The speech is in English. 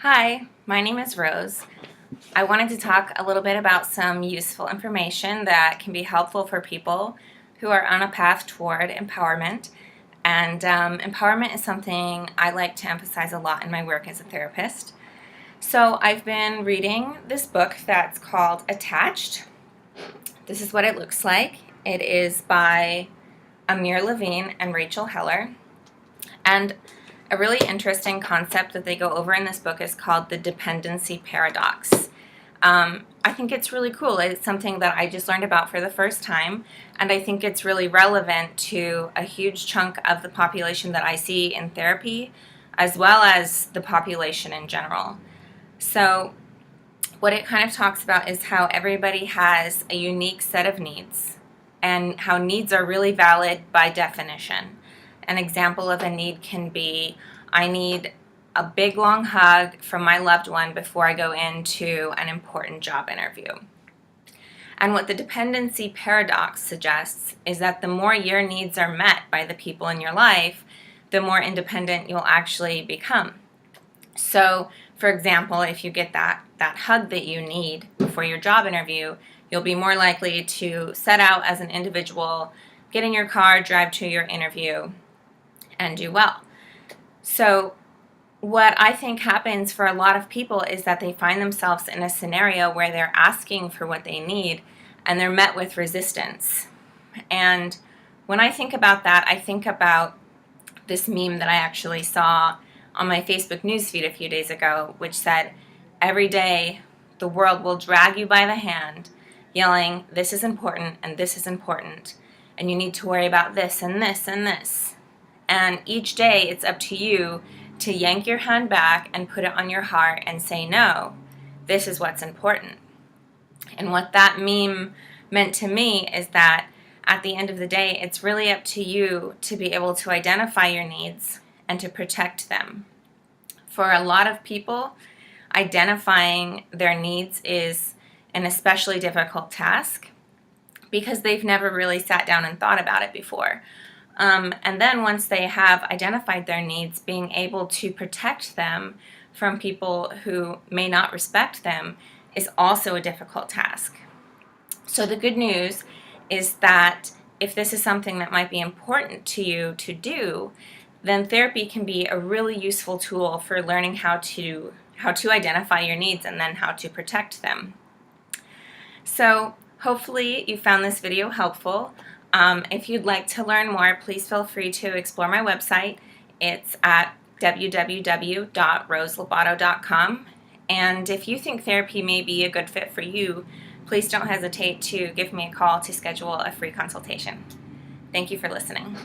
Hi, my name is Rose. I wanted to talk a little bit about some useful information that can be helpful for people who are on a path toward empowerment. And empowerment is something I like to emphasize a lot in my work as a therapist. So I've been reading this book that's called Attached. This is what it looks like. It is by Amir Levine and Rachel Heller. And a really interesting concept that they go over in this book is called the dependency paradox. I think it's really cool. It's something that I just learned about for the first time, and I think it's really relevant to a huge chunk of the population that I see in therapy, as well as the population in general. So what it kind of talks about is how everybody has a unique set of needs, and how needs are really valid by definition. An example of a need can be, I need a big long hug from my loved one before I go into an important job interview. And what the dependency paradox suggests is that the more your needs are met by the people in your life, the more independent you'll actually become. So, for example, if you get that hug that you need before your job interview, you'll be more likely to set out as an individual, get in your car, drive to your interview, and do well. So what I think happens for a lot of people is that they find themselves in a scenario where they're asking for what they need and they're met with resistance. And when I think about that, I think about this meme that I actually saw on my Facebook newsfeed a few days ago, which said, every day the world will drag you by the hand, yelling, this is important and this is important, and you need to worry about this and this and this. And each day it's up to you to yank your hand back and put it on your heart and say, no, this is what's important. And what that meme meant to me is that at the end of the day, it's really up to you to be able to identify your needs and to protect them. For a lot of people, identifying their needs is an especially difficult task because they've never really sat down and thought about it before. And then once they have identified their needs, being able to protect them from people who may not respect them is also a difficult task. So the good news is that if this is something that might be important to you to do, then therapy can be a really useful tool for learning how to identify your needs and then how to protect them. So hopefully you found this video helpful. If you'd like to learn more, please feel free to explore my website. It's at www.roselabato.com. And if you think therapy may be a good fit for you, please don't hesitate to give me a call to schedule a free consultation. Thank you for listening.